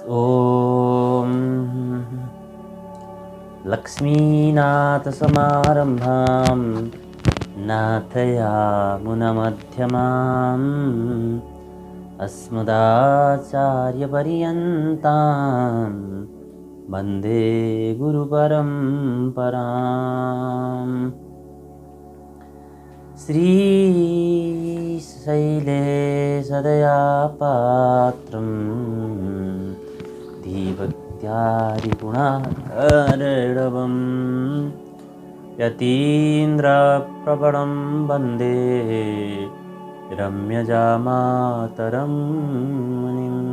ॐ लक्ष्मीनाथसमारम्भां नाथयामुनमध्यमाम् अस्मदाचार्यपर्यन्तां वन्दे गुरुपरम्पराम्। श्रीशैलेशदयापात्रं धीभक्त्यादिगुणार्णवं यतीन्द्रप्रवणं वन्दे रम्यजामातरं मुनिम्।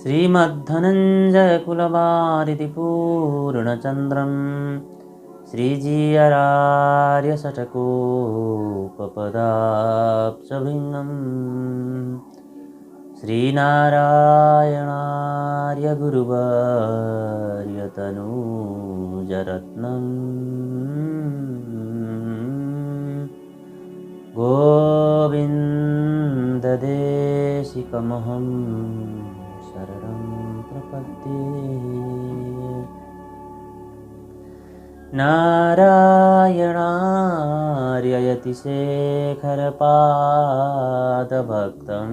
श्रीमद्धनञ्जयकुलवारिधिपूर्णचन्द्रं श्रीजीयरार्यषटकोपपदाब्जभृङ्गं श्रीनारायणार्यगुरुवर्यतनूजरत्नं गोविन्ददेशिकमहं शरणं प्रपद्ये। नारायणार्ययतिशेखरपादभक्तं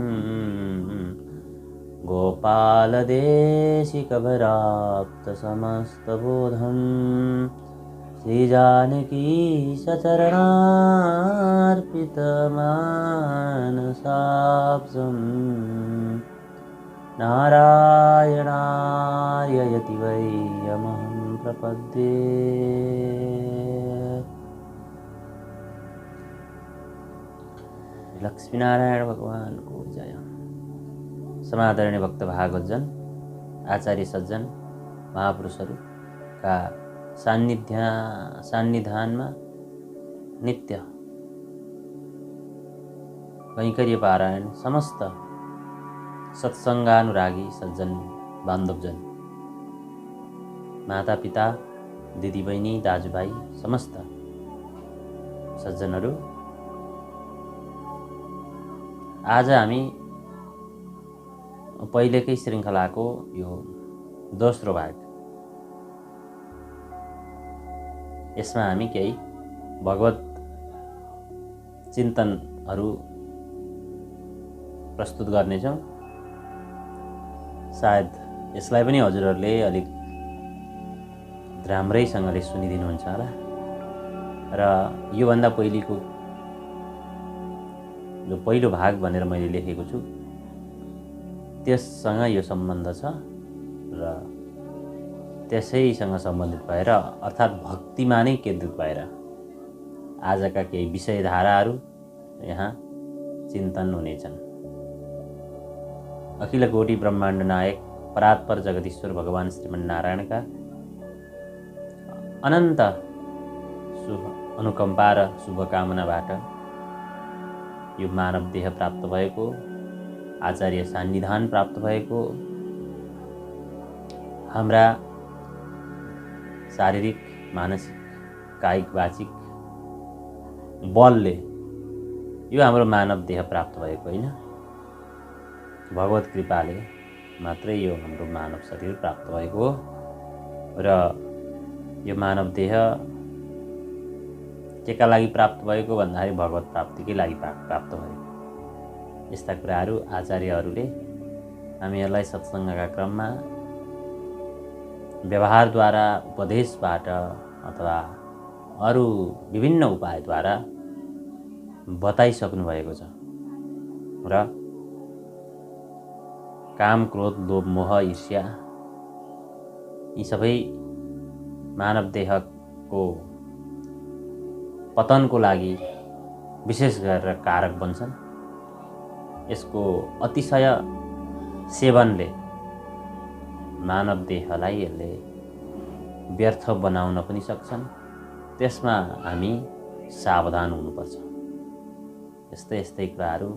गोपालदेशिकभराप्तसमस्तबोधं श्रीजानकीशचरणार्पितमानसाब्जं नारायणार्ययति वैयमहं प्रपद्ये। लक्ष्मीनारायण भगवान को जय। समादरणीय भक्त भागवतजन, आचार्य सज्जन महापुरुषहरूका सान्निध्यानमा नित्य कैंकर्य पारायण समस्त सत्संगानुरागी सज्जन बान्धवजन, माता पिता दिदी बहिनी दाजुभाइ समस्त सज्जनहरू, आज हामी पहिलेकै श्रृङ्खलाको यो दोस्रो भाग, यसमा हामी केही भगवत चिन्तनहरू प्रस्तुत गर्नेछौँ। सायद यसलाई पनि हजुरहरूले अलिक राम्रैसँगले सुनिदिनुहुन्छ होला र योभन्दा पहिलेको जो पहिलो भाग भनेर मैले लेखेको छु त्यससँग यो सम्बन्ध छ र त्यसैसँग सम्बन्धित भएर अर्थात् भक्तिमा नै केन्द्रित भएर आजका केही विषयधाराहरू यहाँ चिन्तन हुनेछन्। अखिल कोटि ब्रह्माण्ड नायक परात्पर जगदीश्वर भगवान श्रीमन्नारायणका अनन्त अनुकम्पा र शुभकामनाबाट यो मानव देह प्राप्त भएको, आचार्य सान्निधान प्राप्त भएको, हाम्रा शारीरिक मानसिक कायिक वाचिक बलले यो हाम्रो मानव देह प्राप्त भएको होइन, भगवत कृपाले मात्रै यो हाम्रो मानव शरीर प्राप्त भएको हो र यो मानव देह केका लागि प्राप्त भएको भन्दाखेरि भगवत प्राप्तिकै लागि प्राप्त भएको। यस्ता कुराहरू आचार्यहरूले हामीहरूलाई सत्सङ्गका क्रममा व्यवहारद्वारा, उपदेशबाट अथवा अरू विभिन्न उपायद्वारा बताइसक्नु भएको छ र काम, क्रोध, लोभ, मोह, ईर्ष्या यी सबै मानव देहको पतनको लागि विशेष गरेर कारक बन्छन्। यसको अतिशय सेवनले मानव देहलाई यसले व्यर्थ बनाउन पनि सक्छन्। त्यसमा हामी सावधान हुनुपर्छ। यस्तै यस्तै कुराहरू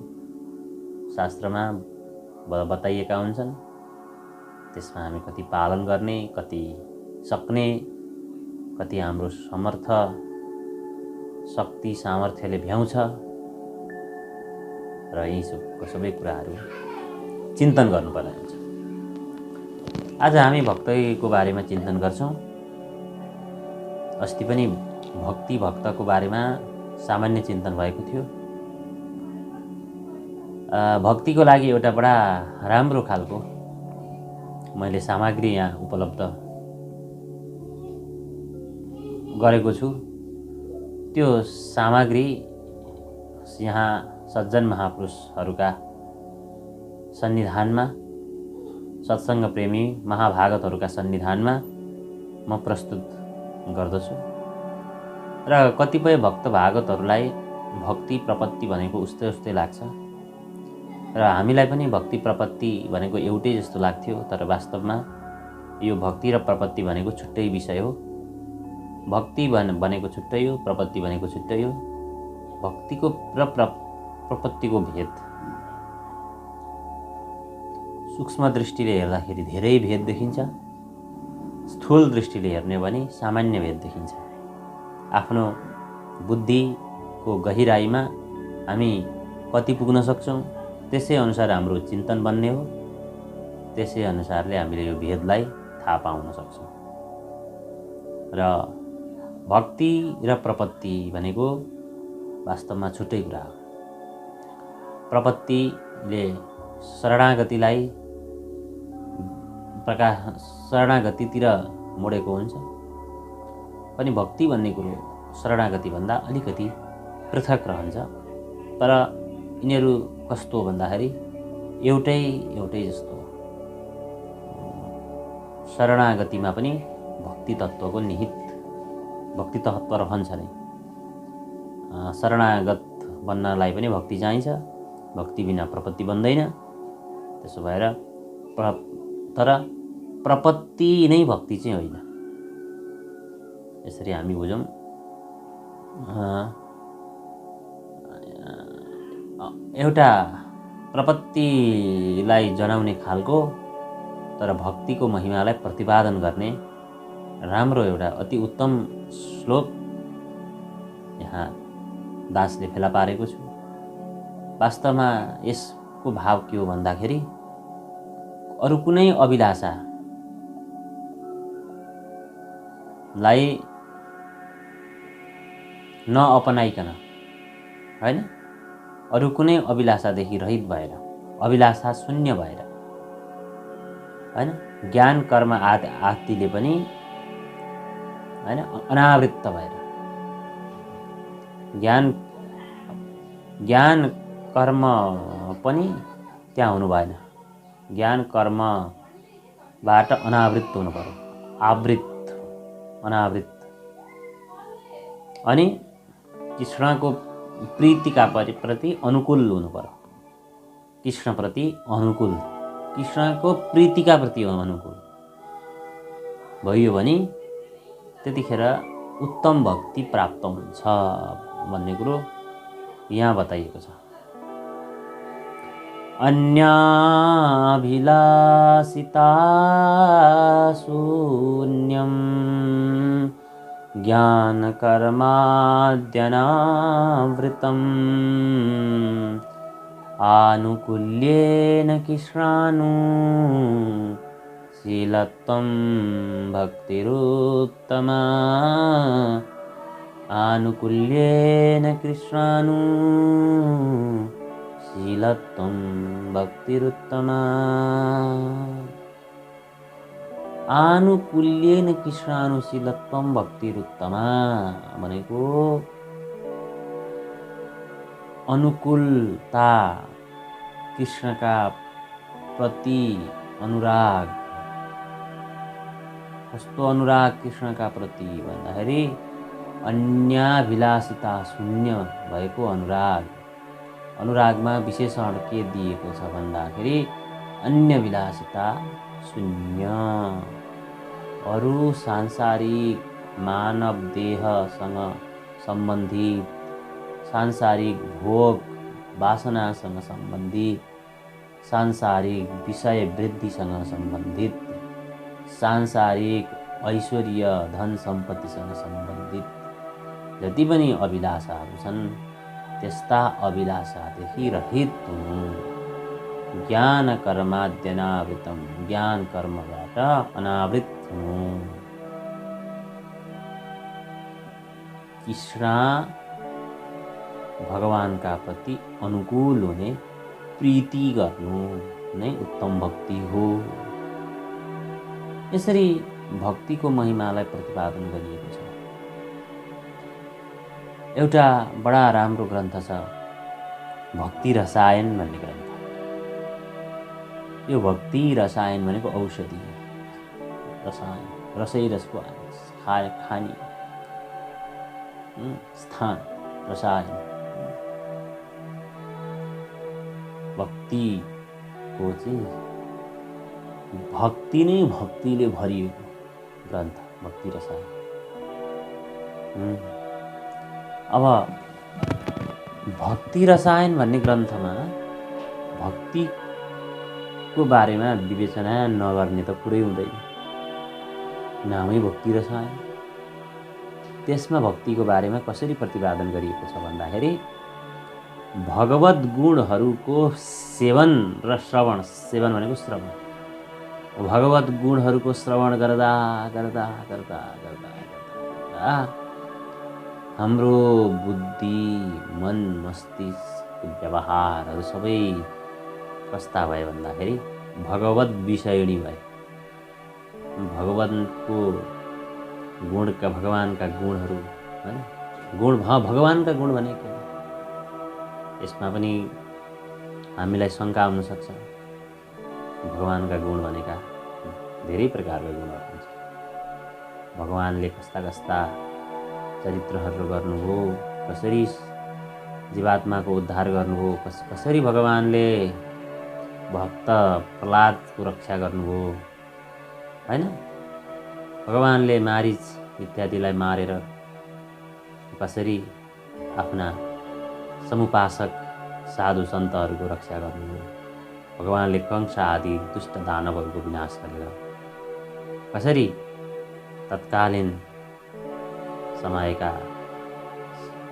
शास्त्रमा बताइएका हुन्छन्। त्यसमा हामी कति पालन गर्ने, कति सक्ने, कति हाम्रो समर्थ शक्ति सामर्थ्यले भ्याउँछ र यी सबै कुराहरू चिन्तन गर्नुपर्ने हुन्छ। आज हामी भक्तिको बारेमा चिन्तन गर्छौँ। अस्ति पनि भक्तको बारेमा सामान्य चिन्तन भएको थियो। भक्तिको लागि एउटा बडा राम्रो खालको मैले सामग्री यहाँ उपलब्ध गरेको छु। त्यो सामग्री यहाँ सज्जन महापुरुषहरूका सन्निधानमा, सत्सङ्ग प्रेमी महाभागतहरूका सन्निधानमा म प्रस्तुत गर्दछु। र कतिपय भक्त भागतहरूलाई भक्ति प्रपत्ति भनेको उस्तै उस्तै लाग्छ र हामीलाई पनि भक्ति प्रपत्ति भनेको एउटै जस्तो लाग्थ्यो। तर वास्तवमा यो भक्ति र प्रपत्ति भनेको छुट्टै विषय हो। भक्ति भनेको छुट्टै हो, प्रपत्ति भनेको छुट्टै हो। भक्तिको र प्रपत्तिको भेद सूक्ष्म दृष्टिले हेर्दाखेरि धेरै भेद देखिन्छ। स्थूल दृष्टिले हेर्ने भने सामान्य भेद देखिन्छ। आफ्नो बुद्धिको गहिराइमा हामी कति पुग्न सक्छौँ त्यसै अनुसार हाम्रो चिन्तन बन्ने हो। त्यसै अनुसारले हामीले यो भेदलाई थाहा पाउन सक्छौँ। र भक्ति र प्रपत्ति भनेको वास्तवमा छुट्टै कुरा हो। प्रपत्तिले शरणागतिलाई शरणागतितिर मोडेको हुन्छ पनि भक्ति भन्ने कुरो शरणागतिभन्दा अलिकति पृथक रहन्छ। तर यिनीहरू कस्तो भन्दाखेरि एउटै जस्तो। शरणागतिमा पनि भक्ति तत्त्वको निहित भक्ति तत्त्व रहन्छ नै। शरणागत बन्नलाई पनि भक्ति चाहिन्छ। भक्ति बिना प्रपत्ति बन्दैन। त्यसो भएर तर प्रपत्ति नै भक्ति चाहिँ होइन, यसरी हामी बुझौँ। एउटा प्रपत्तिलाई जनाउने खालको तर भक्तिको महिमालाई प्रतिपादन गर्ने राम्रो एउटा अति उत्तम श्लोक यहाँ दासले फेला पारेको छु। वास्तवमा यसको भाव के हो भन्दाखेरि अरू कुनै अभिलाषालाई नअपनाइकन, होइन, अरू कुनै अभिलाषादेखि रहित भएर, अभिलाषा शून्य भएर, होइन, ज्ञान कर्म आदिले पनि, होइन, अनावृत्त भएर, ज्ञान कर्म पनि त्यहाँ हुनु भएन। ज्ञान कर्मबाट अनावृत्त हुनु पर्यो। अनावृत्त अनि कृष्णको प्रीतिका प्रति अनुकूल हुनु पर्यो। कृष्णप्रति अनुकूल, कृष्णको प्रीतिका प्रति अनुकूल भयो भने त्यतिखेर उत्तम भक्ति प्राप्त हुन्छ भन्ने कुरो यहाँ बताइएको छ। अन्याभिलाषिता शून्यं ज्ञानकर्माद्यनावृतम् आनुकूल्येन कृष्णानुशीलत्वं भक्तिरुत्तमा। आनुकूल्येन कृष्णानुशीलत्वं भक्तिरुत्तमा। आनुकूल्येन कृष्णानुशीलत्वं भक्तिरुत्तमा भनेको अनुकूलता, कृष्णका प्रति अनुराग। कस्तो अनुराग कृष्णका प्रति भन्दाखेरि अन्याभिलाषिता शून्य भएको अनुराग। अनुरागमा विशेषण के दिएको छ भन्दाखेरि अन्य विलासिता शून्य। अरू सांसारिक मानव देहसँग सम्बन्धित, सांसारिक भोग वासनासँग सम्बन्धित, सांसारिक विषय वृद्धिसँग सम्बन्धित, सांसारिक ऐश्वर्य धन सम्पत्तिसँग सम्बन्धित जति पनि अभिलाषाहरू छन् त्यस्ता अभिलाषादेखि रहित हुनु। ज्ञान कर्माद्यनावृतम, ज्ञान कर्मबाट अनावृत हुनु। तीसरा भगवानका प्रति अनुकूल हुने, प्रीति गर्नु नै उत्तम भक्ति हो। यसरी भक्तिको महिमालाई प्रतिपादन गरिएको छ। एउटा बडा राम्रो ग्रन्थ छ भक्ति रसायन भन्ने ग्रन्थ। यो भक्ति रसायन भनेको औषधि रसायन, रसै रसको खाने स्थान रसायन। भक्तिको चाहिँ भक्ति नै भक्तिले भरिएको ग्रन्थ भक्ति रसायन। अब भक्ति रसायन भन्ने ग्रन्थमा भक्तिको बारेमा विवेचना नगर्ने त कुरै हुँदैन। नामै भक्ति रसायन। त्यसमा भक्तिको बारेमा कसरी प्रतिपादन गरिएको छ भन्दाखेरि भगवत गुणहरूको सेवन र श्रवण, सेवन भनेको श्रवण, भगवत गुणहरूको श्रवण गर्दा गर्दा गर्दा गर्दा गर्दा हाम्रो बुद्धि, मन, मस्तिष्क, व्यवहारहरू सबै कस्ता भए भन्दाखेरि भगवत विषयणी भए। भगवानको गुणका, भगवानका गुणहरू हैन, गुण भगवानका गुण भनेको यसमा पनि हामीलाई शङ्का आउन सक्छ। भगवानका गुण भनेका धेरै प्रकारका गुणहरू हुन्छ। भगवानले कस्ता कस्ता चरित्रहरू गर्नुभयो, कसरी जीवात्माको उद्धार गर्नुभयो, कसरी भगवानले भक्त प्रहलादको रक्षा गर्नुभयो हैन। भगवानले मारिच इत्यादिलाई मारेर कसरी आफ्ना समुपासक साधु सन्तहरूको रक्षा गर्नुभयो। भगवानले कंस आदि दुष्ट दानवहरूको विनाश गरेर कसरी तत्कालीन समयका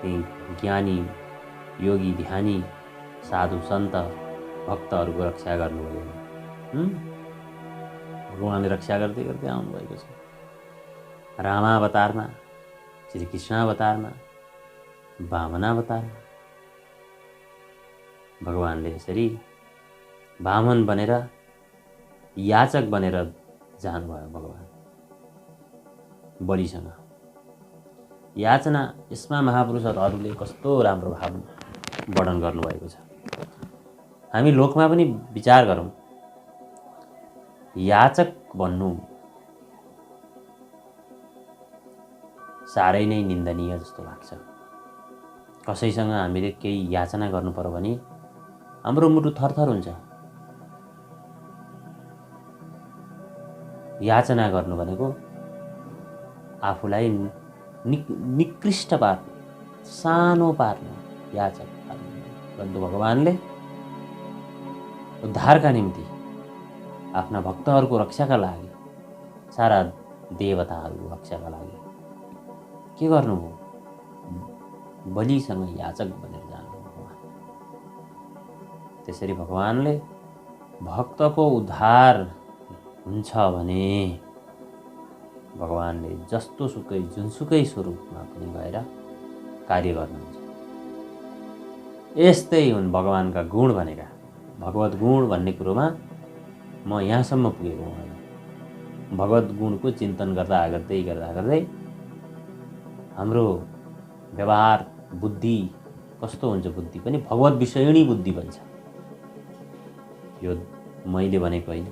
ती ज्ञानी, योगी, ध्यानी, साधु सन्त भक्तहरूको रक्षा गर्नुभयो। भगवानले रक्षा गर्दै गर्दै आउनुभएको छ। रामावतारमा, श्रीकृष्णावतारमा, वामनावतारमा भगवानले यसरी वामन बनेर, याचक बनेर जानुभयो। भगवान बलिसँग याचना, यसमा महापुरुषहरूले कस्तो राम्रो भाव वर्णन गर्नुभएको छ। हामी लोकमा पनि विचार गरौँ, याचक भन्नु साह्रै नै निन्दनीय जस्तो लाग्छ। कसैसँग हामीले केही याचना गर्नु पर्यो भने हाम्रो मुटु थरथर हुन्छ। याचना गर्नु भनेको आफूलाई निकृष्ट पार्नु, सानो पार्नु, याचक पार्नु। परन्तु भगवानले उद्धारका निम्ति, आफ्ना भक्तहरूको रक्षाका लागि, सारा देवताहरूको रक्षाका लागि के गर्नुभयो? बलिसँग याचक बनेर जानुभयो भगवान। त्यसरी भगवानले भक्तको उद्धार हुन्छ भने भगवानले जस्तो सुकै जुनसुकै स्वरूपमा पनि गएर कार्य गर्नुहुन्छ। यस्तै हुन् भगवानका गुण भनेका। भगवत गुण भन्ने कुरोमा म यहाँसम्म पुगेको हुँ। भगवत गुणको चिन्तन गर्दा गर्दै गर्दा गर्दै हाम्रो व्यवहार, बुद्धि कस्तो हुन्छ? बुद्धि पनि भगवत विषयणी बुद्धि बन्छ। यो मैले भनेको होइन,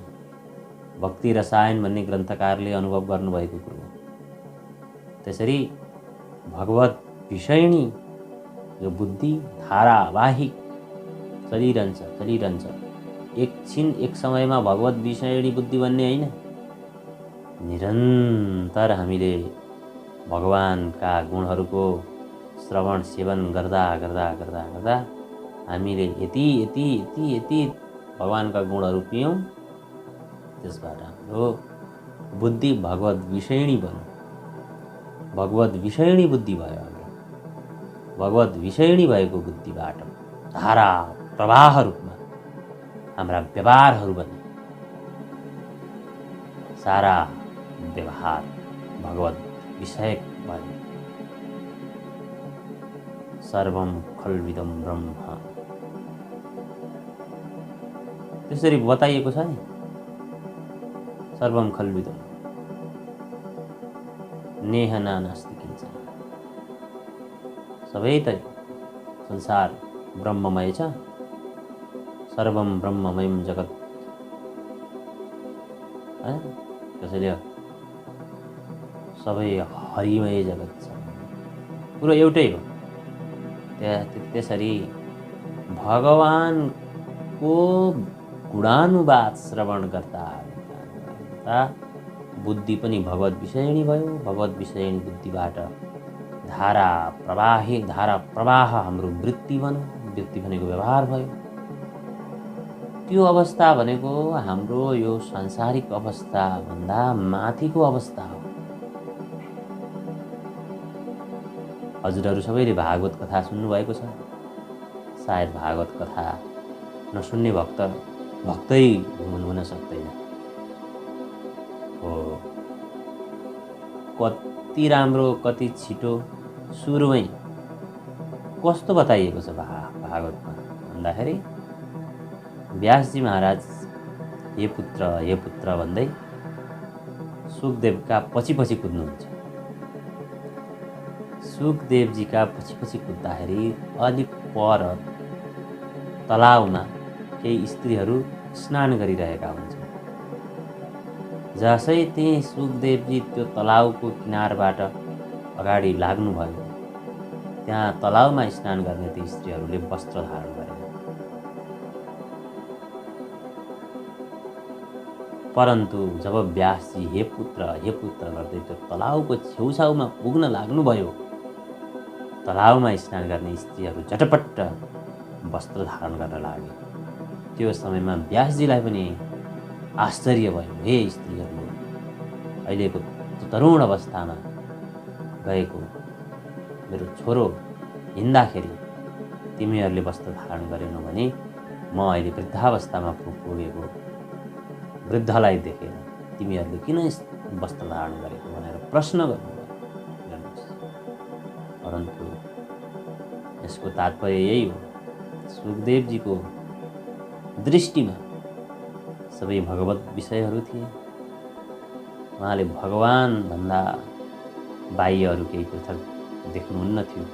भक्ति रसायन भन्ने ग्रन्थकारले अनुभव गर्नुभएको कुरो हो। त्यसरी भगवत विषयणी यो बुद्धि धारावाहिक चलिरहन्छ। एकछिन एक समयमा भगवत विषयणी बुद्धि बन्ने होइन। निरन्तर हामीले भगवानका गुणहरूको श्रवण सेवन गर्दा गर्दा गर्दा गर्दा हामीले यति भगवानका गुणहरू पियौँ। त्यसबाट हाम्रो बुद्धि भगवत विषयणी बन्यो। भगवत विषयणी बुद्धि भयो हाम्रो। भगवत विषयणी भएको बुद्धिबाट धारा प्रवाह रूपमा हाम्रा व्यवहारहरू बने। सारा व्यवहार भगवत विषयक बने। सर्वम खल्विदम ब्रह्म त्यसरी बताइएको छ नि। सर्वम खल्विदम नेह नास्ति किञ्चन। सबै त संसार ब्रह्ममय छ। सर्वम ब्रह्ममयम जगत। त्यसैले सबै हरिमय जगत छ। कुरो एउटै हो। त्यसरी भगवानको गुणानुवाद श्रवण गर्दा बुद्धि पनि भगवत विषयणी भयो। भगवत विषयणी बुद्धिबाट धारा प्रवाह हाम्रो वृत्ति बन्यो। वृत्ति भनेको व्यवहार भयो। त्यो अवस्था भनेको हाम्रो यो सांसारिक अवस्थाभन्दा माथिको अवस्था हो। हजुरहरू सबैले भागवत कथा सुन्नुभएको छ। सायद भागवत कथा नसुन्ने भक्तै हुन सक्दैन। हो, कति राम्रो, कति छिटो सुरुमै कस्तो बताइएको छ भागवतमा भन्दाखेरि व्यासजी महाराज हे पुत्र भन्दै सुखदेवका पछि कुद्नुहुन्छ। सुखदेवजीका पछि कुद्दाखेरि अलिक पर तलाउमा केही स्त्रीहरू स्नान गरिरहेका हुन्छन्। जसै त्यही सुखदेवजी त्यो तलाउको किनारबाट अगाडि लाग्नुभयो, त्यहाँ तलाउमा स्नान गर्ने ती स्त्रीहरूले वस्त्र धारण गरे। परन्तु जब व्यासजी हे पुत्र गर्दै त्यो तलाउको छेउछाउमा पुग्न लाग्नुभयो, तलाउमा स्नान गर्ने स्त्रीहरू झटपट्ट वस्त्र धारण गर्न लागे। त्यो समयमा व्यासजीलाई पनि आश्चर्य भयो। हे स्त्रीहरू, अहिलेको तरुण अवस्थामा गएको मेरो छोरो हिँड्दाखेरि तिमीहरूले वस्त्र धारण गरेनौ भने म अहिले वृद्धावस्थामा पुगेको वृद्धलाई देखेर तिमीहरूले किन वस्त्र धारण गरेको भनेर प्रश्न गर्नुभयो। परन्तु यसको तात्पर्य यही हो, सुखदेवजीको दृष्टिमा सबै भगवत विषयहरू थिए। उहाँले भगवानभन्दा बाह्य अरू केही पृथक देख्नुहुन्न थियो।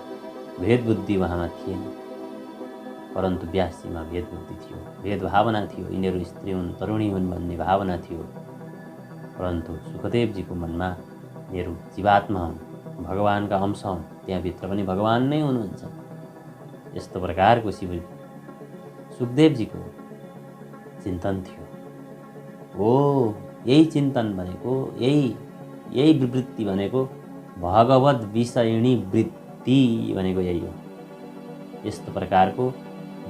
भेद बुद्धि उहाँमा थिएन। परन्तु व्यासजीमा भेद बुद्धि थियो, भेद भावना थियो। यिनीहरू स्त्री हुन्, तरुणी हुन् भन्ने भावना थियो। परन्तु सुखदेवजीको मनमा यिनीहरू जीवात्मा हुन्, भगवानका अंश हुन्, त्यहाँभित्र पनि भगवान नै हुनुहुन्छ। यस्तो प्रकारको सुखदेवजीको चिन्तन थियो। हो, यही चिन्तन भनेको, यही वृत्ति भनेको भगवत विषयणी वृत्ति भनेको यही हो। यस्तो प्रकारको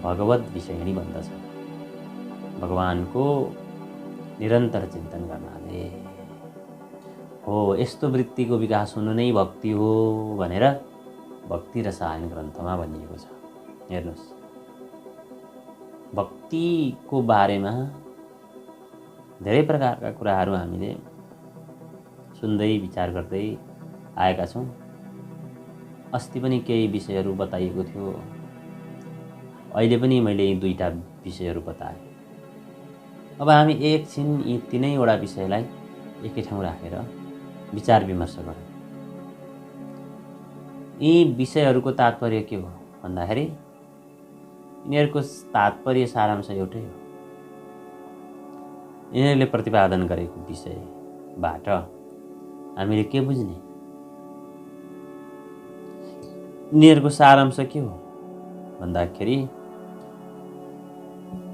भगवत विषयणी भन्दछ। भगवानको निरन्तर चिन्तन गर्नाले हो। यस्तो वृत्तिको विकास हुनु नै भक्ति हो भनेर भक्ति रसायन ग्रन्थमा भनिएको छ। हेर्नुहोस्, भक्तिको बारेमा धेरै प्रकारका कुराहरू हामीले सुन्दै विचार गर्दै आएका छौँ। अस्ति पनि केही विषयहरू बताइएको थियो। अहिले पनि मैले यी दुईटा विषयहरू बताएँ। अब हामी एकछिन यी तीनैवटा विषयलाई एकै ठाउँ राखेर विचार विमर्श गरौँ। यी विषयहरूको तात्पर्य के हो भन्दाखेरि यिनीहरूको तात्पर्य सारांश एउटै हो। यिनीहरूले प्रतिपादन गरेको विषयबाट हामीले के बुझ्ने? यिनीहरूको सारांश के हो भन्दाखेरि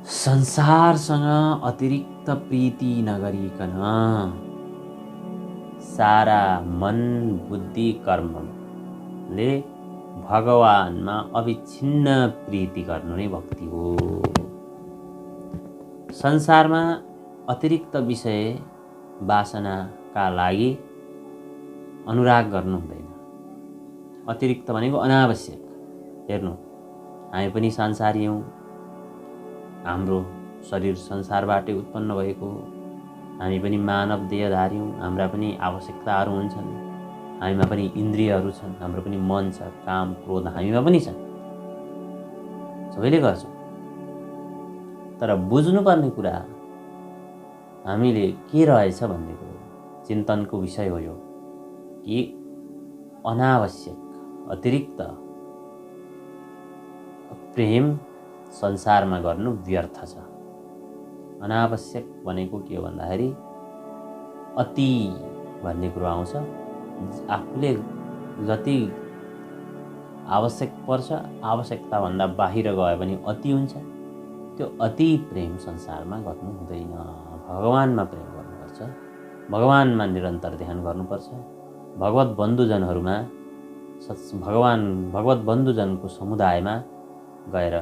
संसारसँग अतिरिक्त प्रीति नगरिकन सारा मन बुद्धि कर्मले भगवानमा अविच्छिन्न प्रीति गर्नु नै भक्ति हो। संसारमा अतिरिक्त विषय वासनाका लागि अनुराग गर्नु हुँदैन। अतिरिक्त भनेको अनावश्यक। हेर्नु, हामी पनि संसारी हौँ। हाम्रो शरीर संसारबाटै उत्पन्न भएको हो। हामी पनि मानव देहधारी हौँ, हाम्रा पनि आवश्यकताहरू हुन्छन्, हामीमा पनि इन्द्रियहरू छन्, हाम्रो पनि मन छ, काम क्रोध हामीमा पनि छन्, सबैले गर्छौँ। तर बुझ्नुपर्ने कुरा हामीले के रहेछ भन्ने कुरो चिन्तनको विषय हो यो, कि अनावश्यक अतिरिक्त प्रेम संसारमा गर्नु व्यर्थ छ। अनावश्यक भनेको के हो भन्दाखेरि अति भन्ने कुरो आउँछ। आफूले जति आवश्यक पर्छ, आवश्यकताभन्दा बाहिर गयो भने अति हुन्छ। त्यो अति प्रेम संसारमा गर्नु हुँदैन। भगवानमा प्रेम गर्नुपर्छ, भगवानमा निरन्तर ध्यान गर्नुपर्छ, भगवत बन्धुजनहरूमा भगवत बन्धुजनको समुदायमा गएर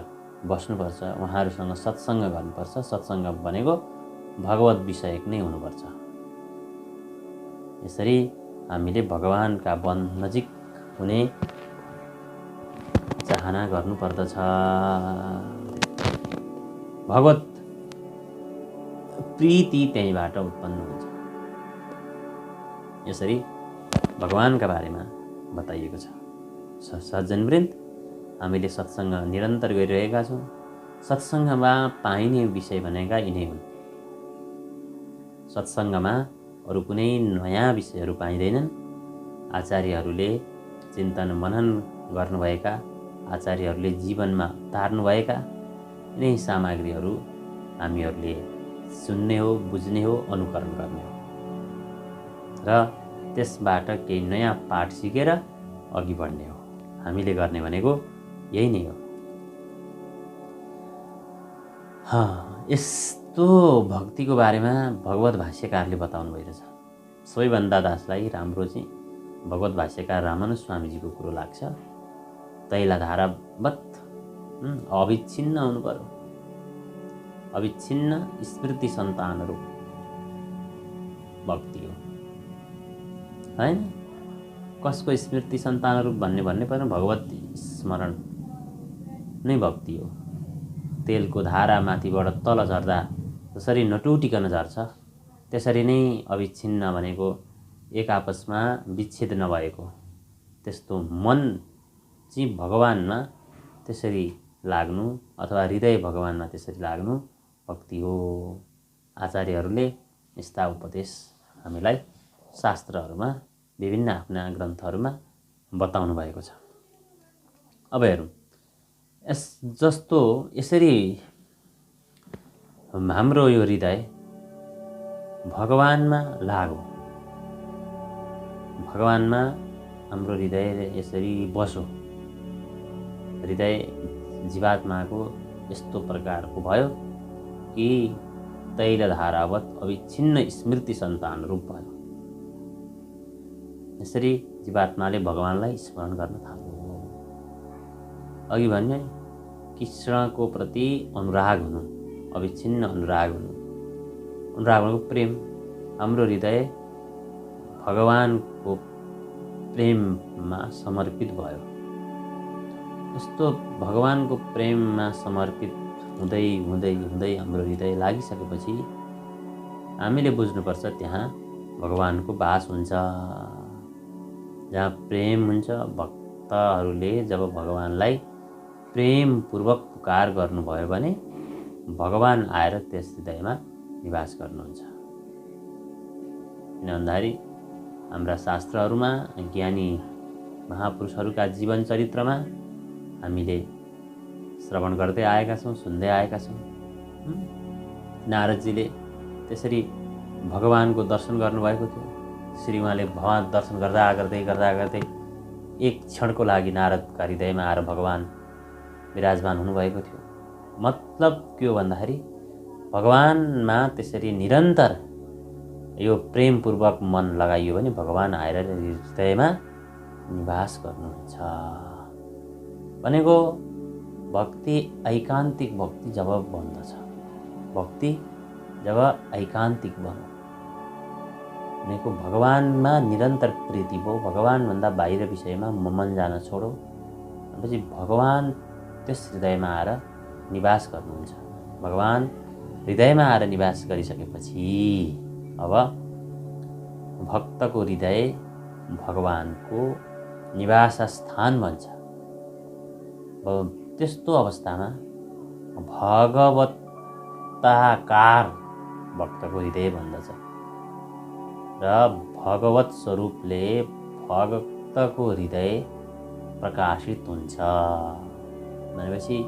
बस्नुपर्छ, उहाँहरूसँग सत्सङ्ग गर्नुपर्छ। सत्सङ्ग भनेको भगवत विषयक नै हुनुपर्छ। यसरी हामीले भगवानका नजिक हुने चाहना गर्नुपर्दछ। भगवत प्रीति त्यहीँबाट उत्पन्न हुन्छ। यसरी भगवानका बारेमा बताइएको छ। सज्जनवृन्द, हामीले सत्सङ्ग निरन्तर गरिरहेका छौँ। सत्सङ्गमा पाइने विषय भनेका यिनै हुन्। सत्सङ्गमा अरू कुनै नयाँ विषयहरू पाइँदैनन्। आचार्यहरूले चिन्तन मनन गर्नुभएका, आचार्यहरूले जीवनमा तार्नुभएका यिनै सामग्रीहरू हामीहरूले सुन्ने हो, बुझ्ने हो, अनुकरण गर्ने हो र त्यसबाट केही नयाँ पाठ सिकेर अघि बढ्ने हो। हामीले गर्ने भनेको यही नै हो। यस्तो भक्तिको बारेमा भगवत भाष्यकारले बताउनु भइरहेछ। सबैभन्दा दासलाई राम्रो चाहिँ भगवत भाष्यकार रामानुज स्वामीजीको कुरो लाग्छ। तैलधारावत् अविच्छिन्न हुनु पर्यो। अविच्छिन्न स्मृति सन्तानहरू भक्ति हो, हैन? कसको स्मृति सन्तानहरू भन्ने पर्ने भगवत स्मरण नै भक्ति हो। तेलको धारा माथिबाट तल झर्दा जसरी नटुटिकन झर्छ, त्यसरी नै अविच्छिन्न भनेको एक आपसमा विच्छेद नभएको त्यस्तो मन चाहिँ भगवानमा त्यसरी लाग्नु अथवा हृदय भगवानमा त्यसरी लाग्नु भक्ति हो। आचार्यहरूले यस्ता उपदेश हामीलाई शास्त्रहरूमा विभिन्न आफ्ना ग्रन्थहरूमा बताउनु भएको छ। अब हेरौँ, यसरी हाम्रो यो हृदय भगवानमा लागो, भगवानमा हाम्रो हृदय यसरी बसो। हृदय जीवात्माको यस्तो प्रकारको भयो कि तैलधारावत् अविच्छिन्न स्मृति सन्तान रूप भयो। यसरी जीवात्माले भगवानलाई स्मरण गर्न थाल्यो। अघि भन्यो कृष्णको प्रति अनुराग हुनु, अविच्छिन्न अनुराग हुनु। अनुराग भनेको प्रेम। हाम्रो हृदय भगवानको प्रेममा समर्पित भयो। यस्तो भगवानको प्रेममा समर्पित हुँदै हुँदै हुँदै हाम्रो हृदय लागिसकेपछि हामीले बुझ्नुपर्छ त्यहाँ भगवानको बास हुन्छ। जहाँ प्रेम हुन्छ, भक्तहरूले जब भगवानलाई प्रेमपूर्वक पुकार गर्नुभयो भने भगवान आएर त्यस हृदयमा निवास गर्नुहुन्छ। किन भन्दाखेरि हाम्रा शास्त्रहरूमा, ज्ञानी महापुरुषहरूका जीवन चरित्रमा हामीले श्रवण गर्दै आएका छौँ, सुन्दै आएका छौँ। नारदजीले त्यसरी भगवानको दर्शन गर्नुभएको थियो। त्यसरी उहाँले भगवान दर्शन गर्दा गर्दै एक क्षणको लागि नारदका हृदयमा आएर भगवान विराजमान हुनुभएको थियो। मतलब के हो भन्दाखेरि भगवानमा त्यसरी निरन्तर यो प्रेमपूर्वक मन लगाइयो भने भगवान आएर हृदयमा निवास गर्नुहुन्छ। भनेको भक्ति ऐकान्तिक भक्ति जब बन्दछ, भक्ति जब ऐकान्तिक बन्यो भनेको भगवानमा निरन्तर प्रीति भयो। भगवानभन्दा बाहिर विषयमा मन जान छोडो, पछि भगवान त्यस हृदयमा आएर निवास गर्नुहुन्छ। भगवान हृदयमा आएर निवास गरिसकेपछि अब भक्तको हृदय भगवानको निवास स्थान बन्छ। त्यस्तो अवस्थामा भगवताकार भक्तको हृदय बन्दछ र भगवत स्वरूपले भक्तको हृदय प्रकाशित हुन्छ भनेपछि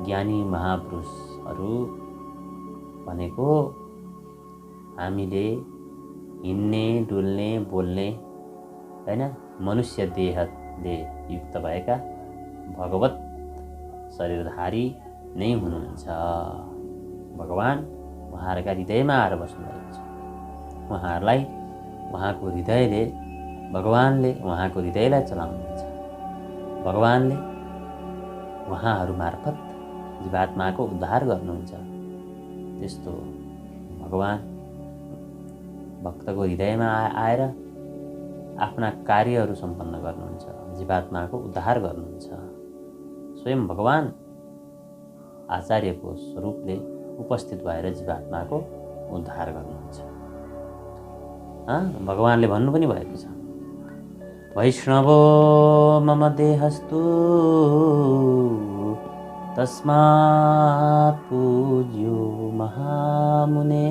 ज्ञानी महापुरुषहरू भनेको हामीले हिँड्ने डुल्ने बोल्ने हैन मनुष्य देहले युक्त भएका भगवत शरीरधारी नै हुनुहुन्छ। भगवान् उहाँहरूका हृदयमा आएर बस्नुभएको छ। उहाँहरूलाई उहाँको हृदयले भगवानले उहाँको हृदयलाई चलाउनुहुन्छ। भगवानले उहाँहरू मार्फत जीवात्माको उद्धार गर्नुहुन्छ। त्यस्तो भगवान भक्तको हृदयमा आएर आफ्ना कार्यहरू सम्पन्न गर्नुहुन्छ, जीवात्माको उद्धार गर्नुहुन्छ। स्वयं भगवान आचार्यको स्वरूपले उपस्थित भएर जीवात्माको उद्धार गर्नुहुन्छ। भगवानले भन्नु पनि भएको छ, वैष्णवो मम देहस्तु तस्मात् पूज्यो महामुने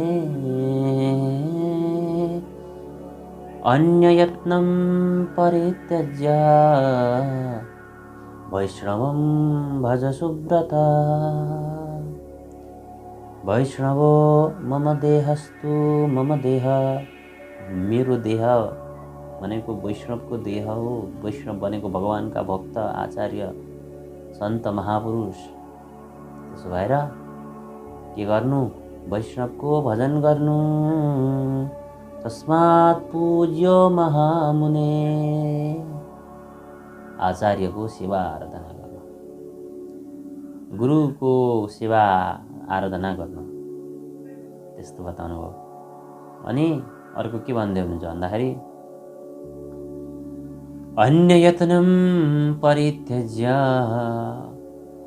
अन्ययत्नं परित्यज्य वैष्णवं भज सुव्रत। वैष्णवो मम देहस्तु, मम देह मेरो देह भनेको वैष्णवको देह हो। वैष्णव भनेको भगवानका भक्त आचार्य सन्त महापुरुष। त्यसो भएर के गर्नु? वैष्णवको भजन गर्नु। तस्मात् पूज्यो महामुने आचार्यको सेवा आराधना गर्नु, गुरुको सेवा आराधना गर्नु, त्यस्तो बताउनु भयो। अनि अर्को के भन्दै हुनुहुन्छ भन्दाखेरि अन्य यत्नं परित्यज्य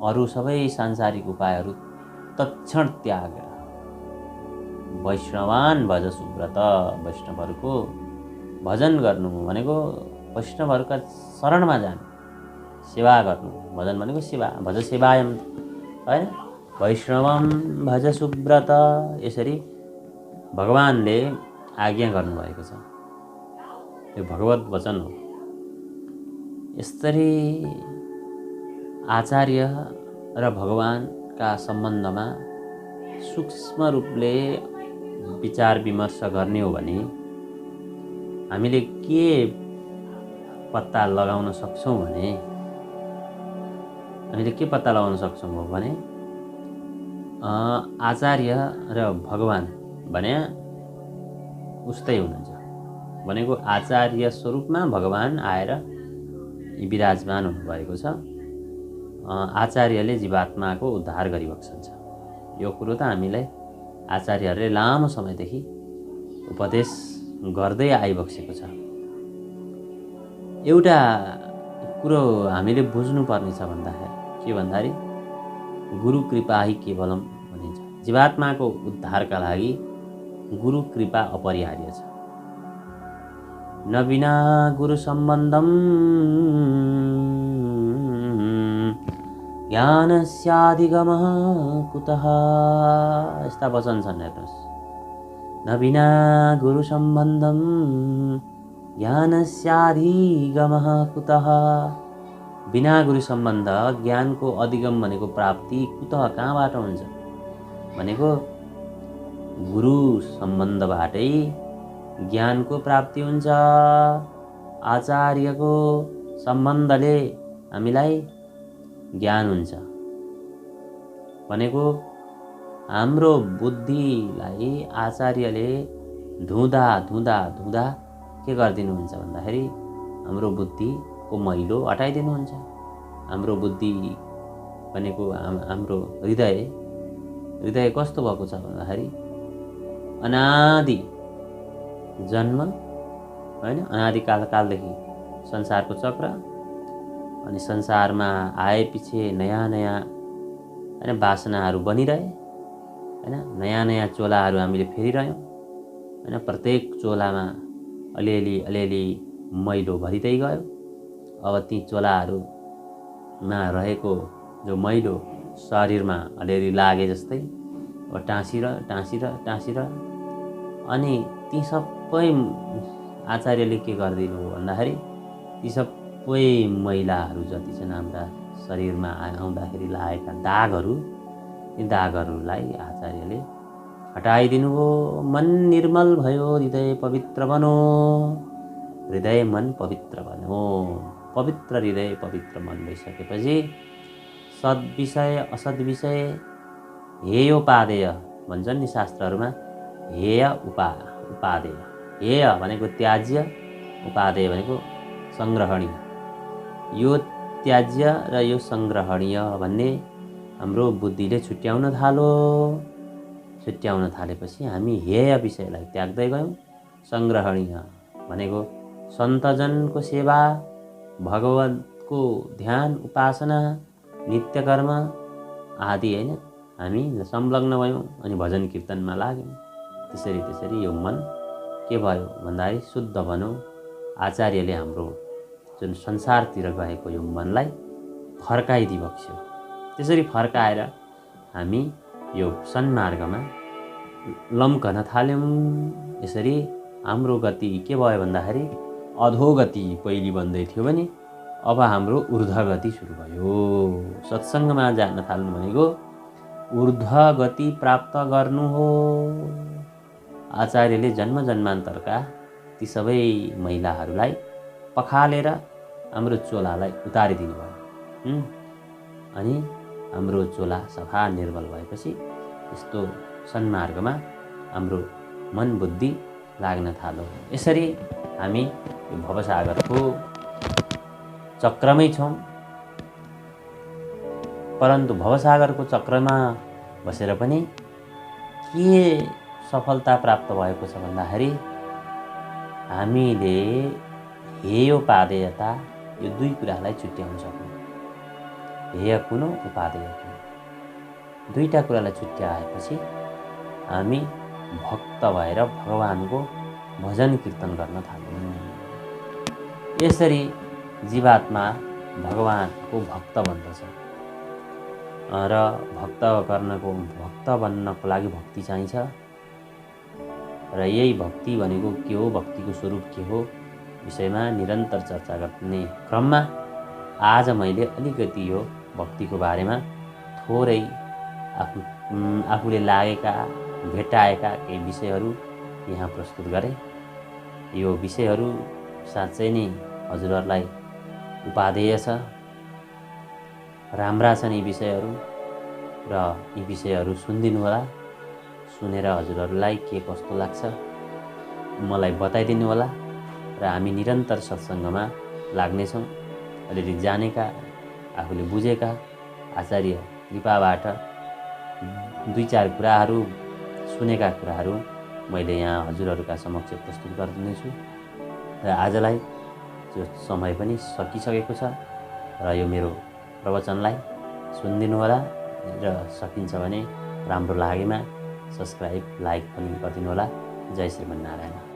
अरू सबै सांसारिक उपायहरू तत्क्षण त्यागेर वैष्णवान भज सुव्रत वैष्णवहरूको भजन गर्नु भनेको वैष्णवहरूका शरणमा जानु, सेवा गर्नु। भजन भनेको सेवा, भज सेवायम हैन, वैष्णवम भज सुव्रत। यसरी भगवानले आज्ञा गर्नुभएको छ। यो भगवत वचन हो। यसरी आचार्य र भगवानका सम्बन्धमा सूक्ष्म रूपले विचार विमर्श गर्ने हो भने हामीले के पत्ता लगाउन सक्छौँ भने आचार्य र भगवान भने उस्तै हुनुहुन्छ। भनेको आचार्य स्वरूपमा भगवान आएर विराजमान हुनुभएको छ। आचार्यले जीवात्माको उद्धार गरिबक्सन्छ। यो कुरो त हामीलाई आचार्यहरूले लामो समयदेखि उपदेश गर्दै आइबक्सेको छ। एउटा कुरो हामीले बुझ्नुपर्ने छ के भन्दाखेरि गुरु कृपा ही केवलम भनिन्छ। जीवात्माको उद्धारका लागि गुरु कृपा अपरिहार्य छ। न बिना गुरु सम्बन्धम ज्ञानस्याधिगमः कुतः। यस्ता वचन छन्, हेर्नुहोस्। न बिना गुरु सम्बन्धम ज्ञानस्याधिगमः कुतः। बिना गुरु सम्बन्ध ज्ञानको अधिगम भनेको प्राप्ति कुतः, कहाँबाट हुन्छ भनेको गुरु सम्बन्धबाटै ज्ञानको प्राप्ति हुन्छ। आचार्यको सम्बन्धले हामीलाई ज्ञान हुन्छ भनेको हाम्रो बुद्धिलाई आचार्यले धुँदा धुँदा धुँदा के गरिदिनुहुन्छ भन्दाखेरि हाम्रो बुद्धिको मैलो हटाइदिनुहुन्छ। हाम्रो बुद्धि भनेको हाम्रो हृदय कस्तो भएको छ भन्दाखेरि अनादि जन्म हैन, अनादिकालदेखि संसारको चक्र, अनि संसारमा आएपछि नयाँ नयाँ हैन वासनाहरू बनिरहे, हैन। नयाँ नयाँ चोलाहरू हामीले फेरिरह्यौँ हैन। प्रत्येक चोलामा अलिअलि मैलो भरिँदै गयो। अब ती चोलाहरूमा रहेको जो मैलो शरीरमा अलिअलि लागे जस्तै अब टाँसिर अनि ती सबै आचार्यले के गरिदिनु हो भन्दाखेरि ती सबै मैलाहरू जति छन् हाम्रा शरीरमा आउँदाखेरि लागेका दागहरू, ती दागहरूलाई आचार्यले हटाइदिनु हो। मन निर्मल भयो, हृदय पवित्र बनो। हृदय मन पवित्र बनो। पवित्र हृदय पवित्र मन भइसकेपछि सद्विषय असद् विषय हेयोपादेय भन्छन् नि शास्त्रहरूमा। हेय उपादेय। हेय भनेको त्याज्य, उपादेय भनेको सङ्ग्रहणीय। यो त्याज्य र यो सङ्ग्रहणीय भन्ने हाम्रो बुद्धिले छुट्याउन थालेपछि हामी हेय विषयलाई त्याग्दै गयौँ। सङ्ग्रहणीय भनेको सन्तजनको सेवा, भगवतको ध्यान उपासना, नित्यकर्म आदि हैन, हामी संलग्न भयौँ अनि भजन कीर्तनमा लाग्यौँ। त्यसरी यो मन के भयो भन्दाखेरि शुद्ध बन्यो। आचार्यले हाम्रो जुन संसारतिर गएको यो मनलाई फर्काइदिबक्स्यो। त्यसरी फर्काएर हामी यो सन्मार्गमा लम्कन थाल्यौँ। यसरी हाम्रो गति के भयो भन्दाखेरि अधोगति पहिले बन्दै थियो भने अब हाम्रो ऊर्ध्वगति सुरु भयो। सत्सङ्गमा जान थाल्नु भनेको ऊर्ध्वगति प्राप्त गर्नु हो। आचार्यले जन्मान्तरका ती सबै महिलाहरूलाई पखालेर हाम्रो चोलालाई उतारिदिनु भयो। अनि हाम्रो चोला सफा निर्मल भएपछि यस्तो सन्मार्गमा हाम्रो मन बुद्धि लाग्न थाल्यो। यसरी हामी यो भवसागरको चक्रमै छौँ। परन्तु भवसागरको चक्रमा बसेर पनि के सफलता प्राप्त भएको छ भन्दाखेरि हामीले हेयोपादेयता यो दुई कुरालाई छुट्याउन सक्यौँ। हेय कुन हो, उपादेय कुन। दुईटा कुरालाई छुट्याएपछि हामी भक्त भएर भगवानको भजन कीर्तन गर्न थाल्यौँ। यसरी जीवात्मा भगवानको भक्त बन्दछ। र भक्त बन्नको लागि भक्ति चाहिन्छ। र यही भक्ति भनेको के हो, भक्तिको स्वरूप के हो विषयमा निरन्तर चर्चा गर्ने क्रममा आज मैले अलिकति यो भक्तिको बारेमा थोरै आफूले लागेका भेटाएका केही विषयहरू यहाँ प्रस्तुत गरेँ। यो विषयहरू साँच्चै नै हजुरहरूलाई उपादेय छ, राम्रा छन् यी विषयहरू र यी विषयहरू सुनिदिनुहोला। सुनेर हजुरहरूलाई के कस्तो लाग्छ मलाई बताइदिनु होला र हामी निरन्तर सत्सङ्गमा लाग्नेछौँ। अलिअलि जानेका, आफूले बुझेका आचार्य कृपाबाट दुई चार कुराहरू, सुनेका कुराहरू मैले यहाँ हजुरहरूका समक्ष प्रस्तुत गरिदिनेछु। र आजलाई जो समय पनि सकिसकेको छ र यो मेरो प्रवचनलाई सुनिदिनु होला र सकिन्छ भने राम्रो लागेमा सब्सक्राइब, लाइक पनि गरिदिनु होला। जय श्रीमन्नारायण।